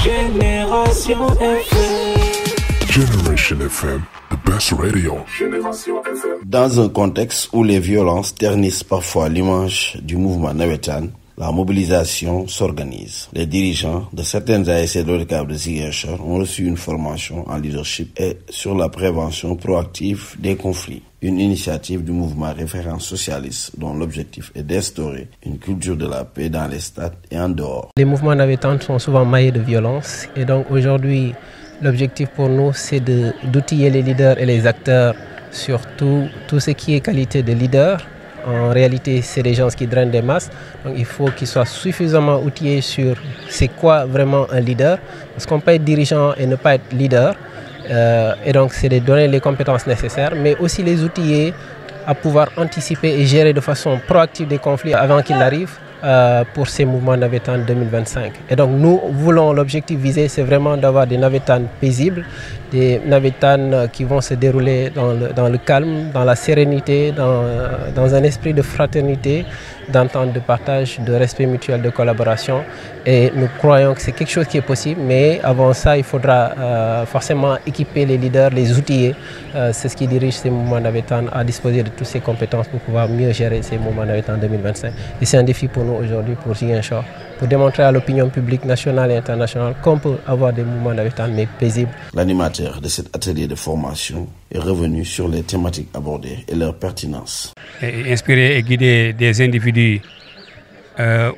Génération FM. Generation FM, the best radio. Dans un contexte où les violences ternissent parfois l'image du mouvement navétane, la mobilisation s'organise. Les dirigeants de certaines ASC de l'ODCAV de Ziguinchor ont reçu une formation en leadership et sur la prévention proactive des conflits. Une initiative du mouvement Référence Socialiste dont l'objectif est d'instaurer une culture de la paix dans les stades et en dehors. Les mouvements navétanes sont souvent maillés de violence et donc aujourd'hui, l'objectif pour nous, c'est d'outiller les leaders et les acteurs sur tout ce qui est qualité de leader. En réalité, c'est des gens qui drainent des masses. Donc il faut qu'ils soient suffisamment outillés sur c'est quoi vraiment un leader. Parce qu'on peut être dirigeant et ne pas être leader. Et donc c'est de donner les compétences nécessaires, mais aussi les outiller à pouvoir anticiper et gérer de façon proactive des conflits avant qu'ils arrivent. Pour ces mouvements navétanes 2025. Et donc nous voulons, l'objectif visé, c'est vraiment d'avoir des navétanes paisibles, des navétanes qui vont se dérouler dans le calme, dans la sérénité, dans un esprit de fraternité, d'entente, de partage, de respect mutuel, de collaboration. Et nous croyons que c'est quelque chose qui est possible, mais avant ça, il faudra forcément équiper les leaders, les outiller. C'est ce qui dirige ces mouvements navétanes à disposer de toutes ces compétences pour pouvoir mieux gérer ces mouvements navétanes 2025. Et c'est un défi pour nous aujourd'hui, pour Ziguinchor, pour démontrer à l'opinion publique nationale et internationale qu'on peut avoir des mouvements navétanes, mais paisibles. L'animateur de cet atelier de formation est revenu sur les thématiques abordées et leur pertinence. Inspirer et guider des individus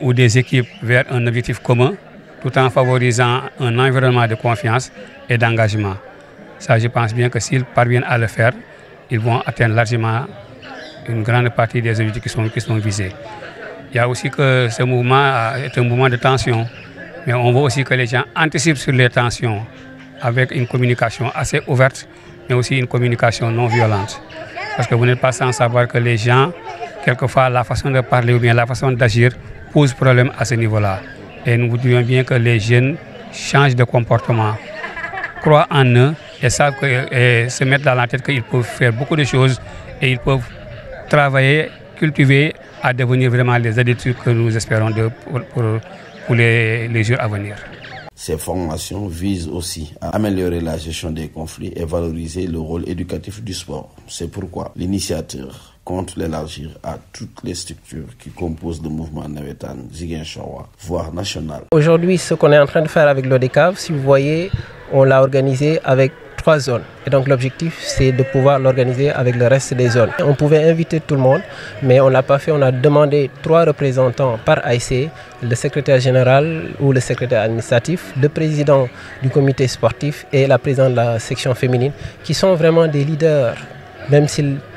ou des équipes vers un objectif commun, tout en favorisant un environnement de confiance et d'engagement. Ça, je pense bien que s'ils parviennent à le faire, ils vont atteindre largement une grande partie des objectifs qui sont visés. Il y a aussi que ce mouvement est un mouvement de tension, mais on veut aussi que les gens anticipent sur les tensions avec une communication assez ouverte, mais aussi une communication non violente. Parce que vous n'êtes pas sans savoir que les gens, quelquefois, la façon de parler ou bien la façon d'agir pose problème à ce niveau-là. Et nous voudrions bien que les jeunes changent de comportement, croient en eux et savent et se mettre dans la tête qu'ils peuvent faire beaucoup de choses et ils peuvent travailler, cultiver, à devenir vraiment les adultes que nous espérons pour les jours à venir. Ces formations visent aussi à améliorer la gestion des conflits et valoriser le rôle éducatif du sport. C'est pourquoi l'initiateur compte l'élargir à toutes les structures qui composent le mouvement navétane Ziguinchor, voire national. Aujourd'hui, ce qu'on est en train de faire avec l'ODCAV, si vous voyez, on l'a organisé avec 3 zones. Et donc l'objectif, c'est de pouvoir l'organiser avec le reste des zones. On pouvait inviter tout le monde, mais on ne l'a pas fait. On a demandé 3 représentants par AIC, le secrétaire général ou le secrétaire administratif, le président du comité sportif et la présidente de la section féminine, qui sont vraiment des leaders,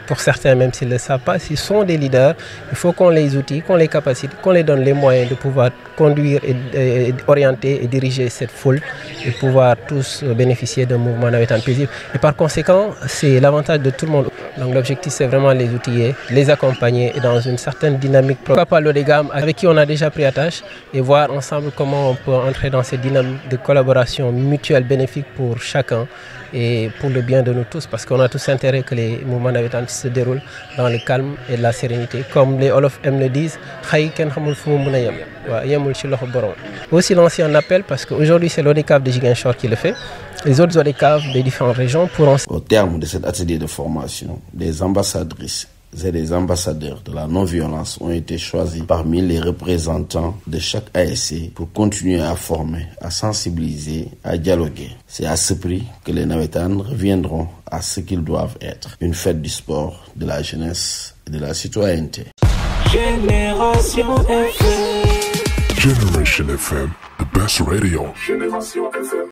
pour certains, même s'ils ne le savent pas, s'ils sont des leaders, il faut qu'on les outille, qu'on les capacite, qu'on les donne les moyens de pouvoir conduire et orienter et diriger cette foule et pouvoir tous bénéficier d'un mouvement navétane paisible. Et par conséquent, c'est l'avantage de tout le monde. Donc l'objectif, c'est vraiment les outiller, les accompagner et dans une certaine dynamique. Pourquoi pas l'ODCAV avec qui on a déjà pris attache et voir ensemble comment on peut entrer dans cette dynamique de collaboration mutuelle bénéfique pour chacun et pour le bien de nous tous, parce qu'on a tous intérêt que les mouvements navétanes se déroulent dans le calme et la sérénité. Comme les Olof M le disent, aussi lancer un appel, parce qu'aujourd'hui c'est l'ODCAV de Ziguinchor qui le fait. Les autres ODCAV des différentes régions pourront... Au terme de cet atelier de formation, des ambassadrices et des ambassadeurs de la non-violence ont été choisis parmi les représentants de chaque ASC pour continuer à former, à sensibiliser, à dialoguer. C'est à ce prix que les navétanes reviendront à ce qu'ils doivent être. Une fête du sport, de la jeunesse et de la citoyenneté. Génération FM. Generation FM, the best radio. Génération FM.